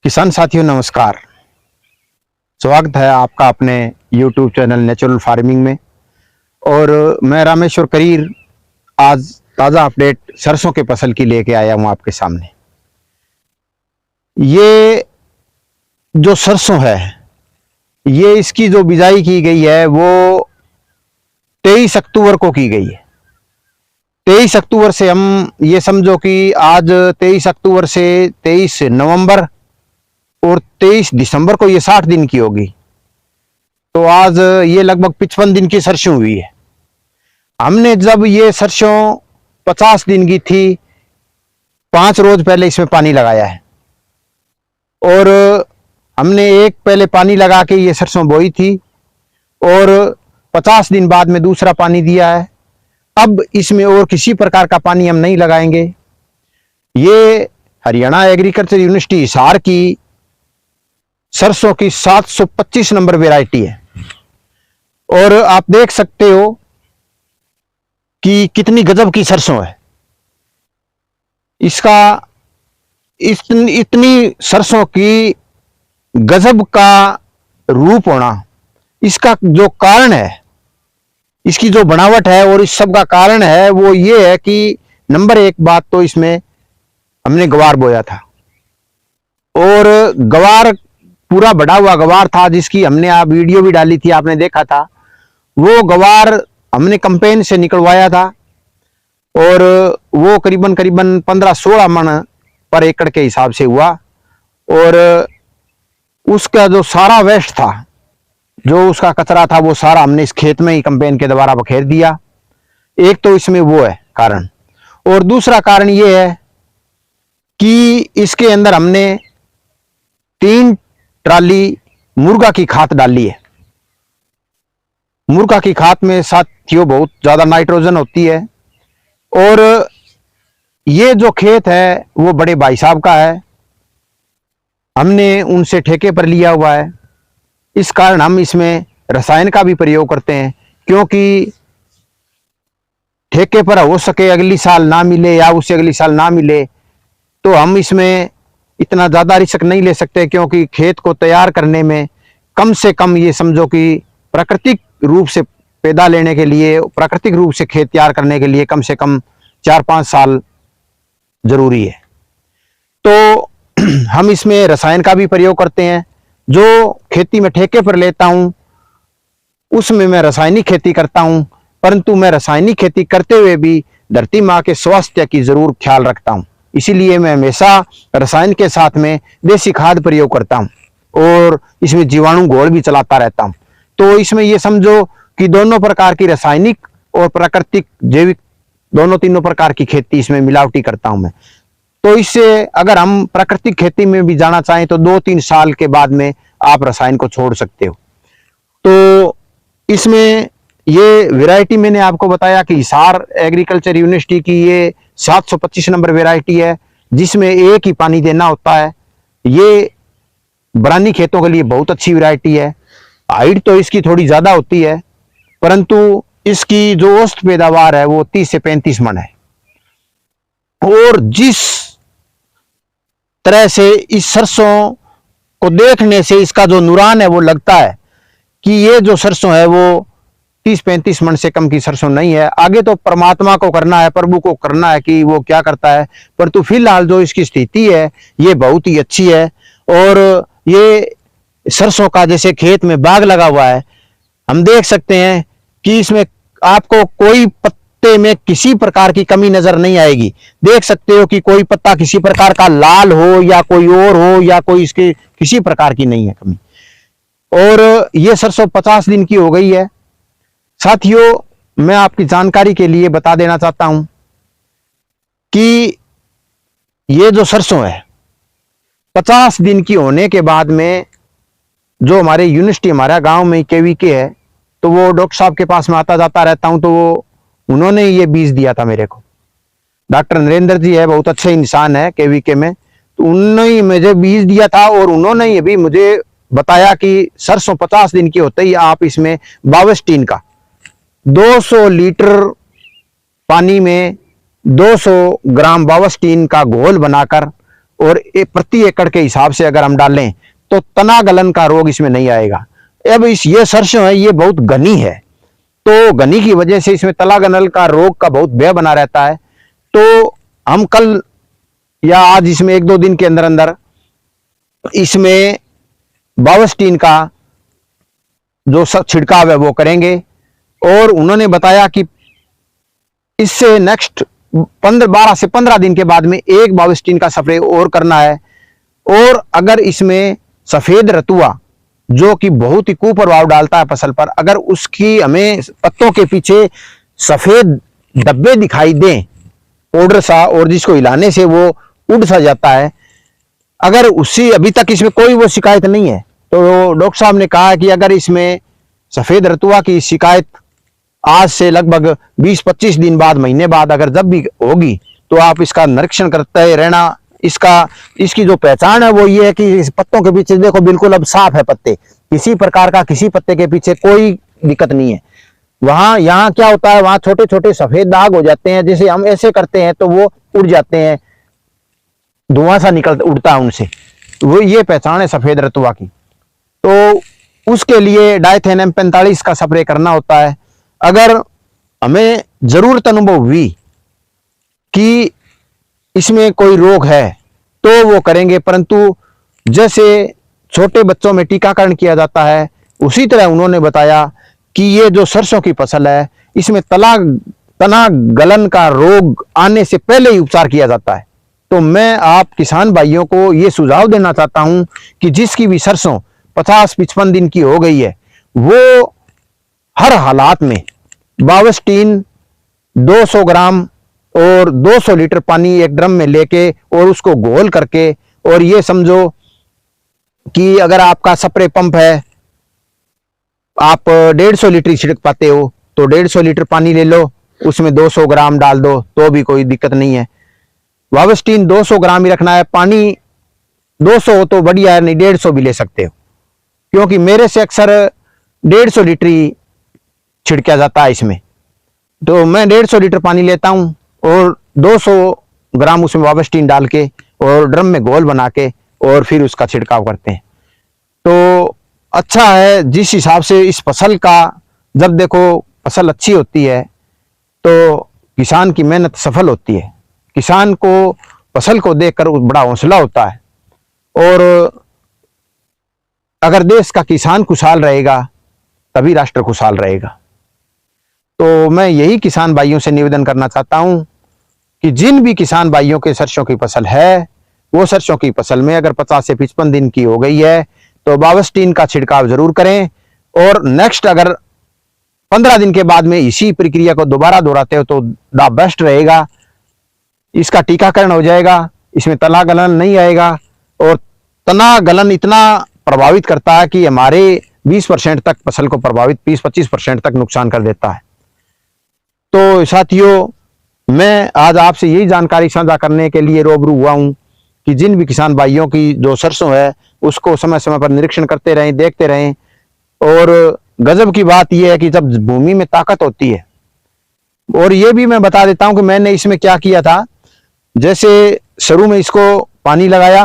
किसान साथियों नमस्कार। स्वागत है आपका अपने YouTube चैनल नेचुरल फार्मिंग में। और मैं रामेश्वर करीर आज ताज़ा अपडेट सरसों के फसल की लेके आया हूं आपके सामने। ये जो सरसों है, ये इसकी जो बिजाई की गई है वो 23 अक्टूबर को की गई है। 23 अक्टूबर से हम ये समझो कि आज 23 अक्टूबर से 23 नवंबर और 23 दिसंबर को ये 60 दिन की होगी। तो आज ये लगभग 55 दिन की सरसों हुई है। हमने जब ये सरसों 50 दिन की थी, 5 रोज पहले इसमें पानी लगाया है और हमने एक पहले पानी लगा के ये सरसों बोई थी और 50 दिन बाद में दूसरा पानी दिया है। अब इसमें और किसी प्रकार का पानी हम नहीं लगाएंगे। ये हरियाणा एग्रीकल्चर यूनिवर्सिटी हिसार की सरसों की 725 नंबर वैरायटी है और आप देख सकते हो कि कितनी गजब की सरसों है। इसका इतनी सरसों की गजब का रूप होना, इसका जो कारण है, इसकी जो बनावट है और इस सब का कारण है वो ये है कि नंबर एक बात तो इसमें हमने गवार बोया था और गवार पूरा बढ़ा हुआ गवार था, जिसकी हमने आप वीडियो भी डाली थी, आपने देखा था। वो गवार हमने कंपेन से निकलवाया था और वो करीबन 15-16 मन पर एकड़ के हिसाब से हुआ। और उसका जो सारा वेस्ट था, जो उसका कचरा था, वो सारा हमने इस खेत में ही कंपेन के द्वारा बखेर दिया। एक तो इसमें वो है कारण, और दूसरा कारण ये है कि इसके अंदर हमने 3 ट्राली मुर्गा की खाद डाली है। मुर्गा की खाद में साथियों बहुत ज्यादा नाइट्रोजन होती है और ये जो खेत है वो बड़े भाई साहब का है, हमने उनसे ठेके पर लिया हुआ है। इस कारण हम इसमें रसायन का भी प्रयोग करते हैं, क्योंकि ठेके पर हो सके अगली साल ना मिले या उससे अगली साल ना मिले तो हम इसमें इतना ज्यादा रिस्क नहीं ले सकते, क्योंकि खेत को तैयार करने में कम से कम ये समझो कि प्राकृतिक रूप से पैदा लेने के लिए, प्राकृतिक रूप से खेत तैयार करने के लिए कम से कम 4-5 साल जरूरी है। तो हम इसमें रसायन का भी प्रयोग करते हैं। जो खेती में ठेके पर लेता हूं उसमें मैं रासायनिक खेती करता हूं, परंतु मैं रासायनिक खेती करते हुए भी धरती माँ के स्वास्थ्य की जरूर ख्याल रखता हूं। इसीलिए मैं हमेशा रसायन के साथ में देसी खाद प्रयोग करता हूं और इसमें जीवाणु घोल भी चलाता रहता हूं। तो इसमें ये समझो कि दोनों प्रकार की रासायनिक और प्राकृतिक जैविक तीनों प्रकार की खेती इसमें मिलावटी करता हूं मैं। तो इससे अगर हम प्राकृतिक खेती में भी जाना चाहें तो 2-3 साल के बाद में आप रसायन को छोड़ सकते हो। तो इसमें ये वैरायटी मैंने आपको बताया कि हिसार एग्रीकल्चर यूनिवर्सिटी की ये 725 नंबर वैरायटी है, जिसमें एक ही पानी देना होता है। ये बरानी खेतों के लिए बहुत अच्छी वैरायटी है। हाइट तो इसकी थोड़ी ज्यादा होती है, परंतु इसकी जो औसत पैदावार है वो 30 से 35 मन है। और जिस तरह से इस सरसों को देखने से इसका जो नुरान है वो लगता है कि ये जो सरसों है वो 30-35 मन से कम की सरसों नहीं है। आगे तो परमात्मा को करना है, प्रभु को करना है कि वो क्या करता है, परंतु फिलहाल जो इसकी स्थिति है ये बहुत ही अच्छी है। और ये सरसों का जैसे खेत में बाग लगा हुआ है, हम देख सकते हैं कि इसमें आपको कोई पत्ते में किसी प्रकार की कमी नजर नहीं आएगी। देख सकते हो कि कोई पत्ता किसी प्रकार का लाल हो या कोई और हो या कोई इसके किसी प्रकार की नहीं है कमी। और ये सरसों 50 दिन की हो गई है। साथियों, मैं आपकी जानकारी के लिए बता देना चाहता हूं कि ये जो सरसों है 50 दिन की होने के बाद में जो हमारे यूनिवर्सिटी हमारा गांव में केवीके है, तो वो डॉक्टर साहब के पास में आता जाता रहता हूं, तो उन्होंने ये बीज दिया था मेरे को। डॉक्टर नरेंद्र जी है, बहुत अच्छे इंसान है केवीके में, तो उन्होंने ही मुझे बीज दिया था और उन्होंने ये भी मुझे बताया कि सरसों 50 दिन की होते ही आप इसमें बावस्टीन का 200 लीटर पानी में 200 ग्राम बावस्टीन का घोल बनाकर और प्रति एकड़ के हिसाब से अगर हम डालें तो तना गलन का रोग इसमें नहीं आएगा। अब ये सरसों है, ये बहुत घनी है, तो घनी की वजह से इसमें तला गलन का रोग का बहुत भय बना रहता है। तो हम कल या आज इसमें 1-2 दिन के अंदर अंदर इसमें बावस्टीन का जो छिड़काव है वो करेंगे। और उन्होंने बताया कि इससे नेक्स्ट 12 से 15 दिन के बाद में एक बावस्टीन का स्प्रे और करना है। और अगर इसमें सफेद रतुआ जो कि बहुत ही कुप्रभाव डालता है फसल पर, अगर उसकी हमें पत्तों के पीछे सफेद धब्बे दिखाई दें पाउडर सा, और जिसको हिलाने से वो उड़ सा जाता है, अगर उससे अभी तक इसमें कोई वो शिकायत नहीं है, तो डॉक्टर साहब ने कहा कि अगर इसमें सफेद रतुआ की शिकायत आज से लगभग 20-25 दिन बाद, महीने बाद अगर जब भी होगी, तो आप इसका निरीक्षण करते रहना। इसकी जो पहचान है वो ये है कि इस पत्तों के पीछे देखो बिल्कुल अब साफ है पत्ते, किसी प्रकार का किसी पत्ते के पीछे कोई दिक्कत नहीं है। यहाँ क्या होता है, वहां छोटे छोटे सफेद दाग हो जाते हैं, जैसे हम ऐसे करते हैं तो वो उड़ जाते हैं, धुआं सा उड़ता है उनसे, वो ये पहचान है सफेद रतुआ की। तो उसके लिए डाइथेन M45 का स्प्रे करना होता है। अगर हमें जरूरत अनुभव हुई कि इसमें कोई रोग है तो वो करेंगे, परंतु जैसे छोटे बच्चों में टीकाकरण किया जाता है उसी तरह उन्होंने बताया कि ये जो सरसों की फसल है इसमें तना गलन का रोग आने से पहले ही उपचार किया जाता है। तो मैं आप किसान भाइयों को ये सुझाव देना चाहता हूं कि जिसकी भी सरसों 50-55 दिन की हो गई है, वो हर हालात में बावस्टीन 200 ग्राम और 200 लीटर पानी एक ड्रम में लेके और उसको घोल करके, और ये समझो कि अगर आपका स्प्रे पंप है, आप 150 लीटर छिड़क पाते हो, तो 150 लीटर पानी ले लो, उसमें 200 ग्राम डाल दो तो भी कोई दिक्कत नहीं है। बावस्टीन 200 ग्राम ही रखना है, पानी 200 हो तो बढ़िया है, नहीं 150 भी ले सकते हो, क्योंकि मेरे से अक्सर 150 लीटर ही छिड़का जाता है इसमें। तो मैं 150 लीटर पानी लेता हूं और 200 ग्राम उसमें बावस्टीन डाल के और ड्रम में घोल बना के और फिर उसका छिड़काव करते हैं। तो अच्छा है, जिस हिसाब से इस फसल का, जब देखो फसल अच्छी होती है तो किसान की मेहनत सफल होती है, किसान को फसल को देखकर बड़ा हौसला होता है। और अगर देश का किसान खुशहाल रहेगा तभी राष्ट्र खुशहाल रहेगा। तो मैं यही किसान भाइयों से निवेदन करना चाहता हूं कि जिन भी किसान भाइयों के सरसों की फसल है, वो सरसों की फसल में अगर 50 से 55 दिन की हो गई है तो बावस्टीन का छिड़काव जरूर करें। और नेक्स्ट अगर 15 दिन के बाद में इसी प्रक्रिया को दोबारा दोहराते हो तो द बेस्ट रहेगा। इसका टीकाकरण हो जाएगा, इसमें तना गलन नहीं आएगा। और तना गलन इतना प्रभावित करता है कि हमारे 20% तक फसल को प्रभावित, 20-25% तक नुकसान कर देता है। तो साथियों, मैं आज आपसे यही जानकारी साझा करने के लिए रूबरू हुआ हूं कि जिन भी किसान भाइयों की जो सरसों है उसको समय समय पर निरीक्षण करते रहें, देखते रहें। और गजब की बात यह है कि जब भूमि में ताकत होती है, और ये भी मैं बता देता हूं कि मैंने इसमें क्या किया था। जैसे शुरू में इसको पानी लगाया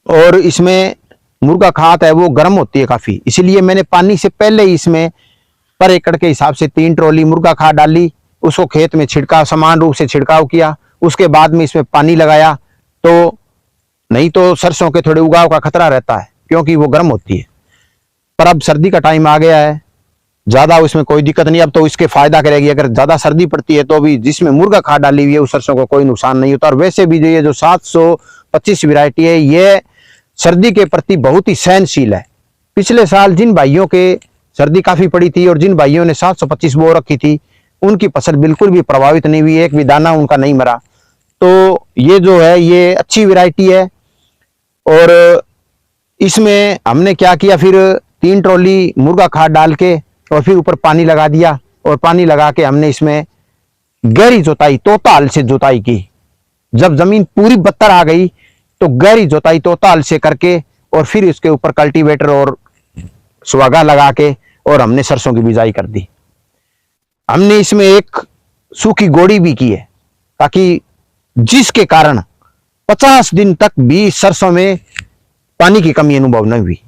और इसमें मुर्गा खाद है वो गर्म होती है काफी, इसलिए मैंने पानी से पहले ही इसमें पर एकड़ के हिसाब से 3 ट्रॉली मुर्गा खाद डाली, उसको खेत में छिड़काव, समान रूप से छिड़काव किया। उसके बाद में इसमें पानी लगाया, तो नहीं तो सरसों के थोड़े उगाव का खतरा रहता है क्योंकि वो गर्म होती है। पर अब सर्दी का टाइम आ गया है, ज्यादा उसमें कोई दिक्कत नहीं, अब तो इसके फायदा करेगी। अगर ज्यादा सर्दी पड़ती है तो भी जिसमें मुर्गा खाद डाली हुई है उस सरसों को कोई नुकसान नहीं होता। और वैसे भी ये जो 725 वैरायटी है ये सर्दी के प्रति बहुत ही सहनशील है। पिछले साल जिन भाइयों के सर्दी काफी पड़ी थी और जिन भाइयों ने 725 बो रखी थी उनकी फसल बिल्कुल भी प्रभावित नहीं हुई, एक भी दाना उनका नहीं मरा। तो ये जो है ये अच्छी वैरायटी है। और इसमें हमने क्या किया, फिर 3 ट्रॉली मुर्गा खाद डाल के और फिर ऊपर पानी लगा दिया, और पानी लगा के हमने इसमें गहरी जोताई, तोता हल से जोताई की। जब जमीन पूरी बत्तर आ गई तो गहरी जोताई तोता हल से करके और फिर इसके ऊपर कल्टीवेटर और सुहागा लगा के और हमने सरसों की बिजाई कर दी। हमने इसमें एक सूखी गोड़ी भी की है ताकि जिसके कारण 50 दिन तक भी सरसों में पानी की कमी अनुभव नहीं हुई।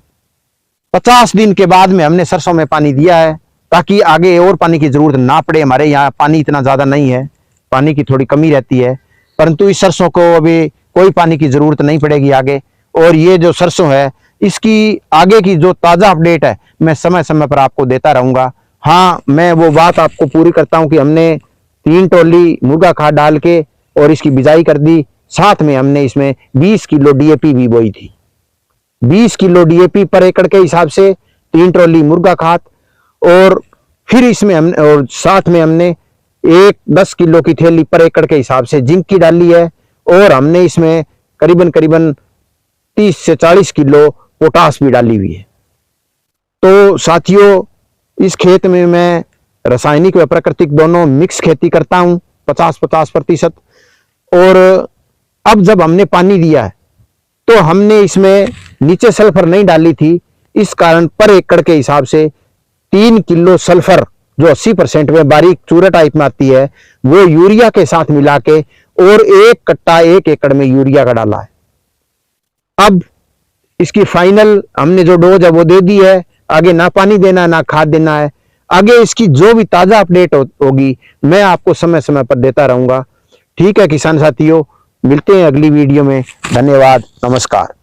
50 दिन के बाद में हमने सरसों में पानी दिया है ताकि आगे और पानी की जरूरत ना पड़े। हमारे यहाँ पानी इतना ज्यादा नहीं है, पानी की थोड़ी कमी रहती है, परंतु इस सरसों को अभी कोई पानी की जरूरत नहीं पड़ेगी आगे। और ये जो सरसों है इसकी आगे की जो ताजा अपडेट है मैं समय समय पर आपको देता रहूंगा। हाँ, मैं वो बात आपको पूरी करता हूं कि हमने 3 टोली मुर्गा खाद डाल के और इसकी बिजाई कर दी, साथ में हमने इसमें 20 किलो डीएपी भी बोई थी। 20 किलो डीएपी पर एकड़ के हिसाब से 3 ट्रॉली मुर्गा खाद, और फिर इसमें हमने और साथ में हमने 10 किलो की थैली पर एकड़ के हिसाब से जिंक की डाली है, और हमने इसमें करीबन 30 से 40 किलो पोटास भी डाली हुई है। तो साथियों, इस खेत में मैं रासायनिक व प्राकृतिक दोनों मिक्स खेती करता हूं 50-50%। और अब जब हमने पानी दिया है तो हमने इसमें नीचे सल्फर नहीं डाली थी, इस कारण पर एकड़ के हिसाब से 3 किलो सल्फर जो 80% में बारीक चूरा टाइप में आती है वो यूरिया के साथ मिला के और 1 कट्टा 1 एकड़ में यूरिया का डाला है। अब इसकी फाइनल हमने जो डोज है वो दे दी है, आगे ना पानी देना ना खाद देना है। आगे इसकी जो भी ताजा अपडेट होगी मैं आपको समय समय पर देता रहूंगा। ठीक है किसान साथियों, मिलते हैं अगली वीडियो में। धन्यवाद, नमस्कार।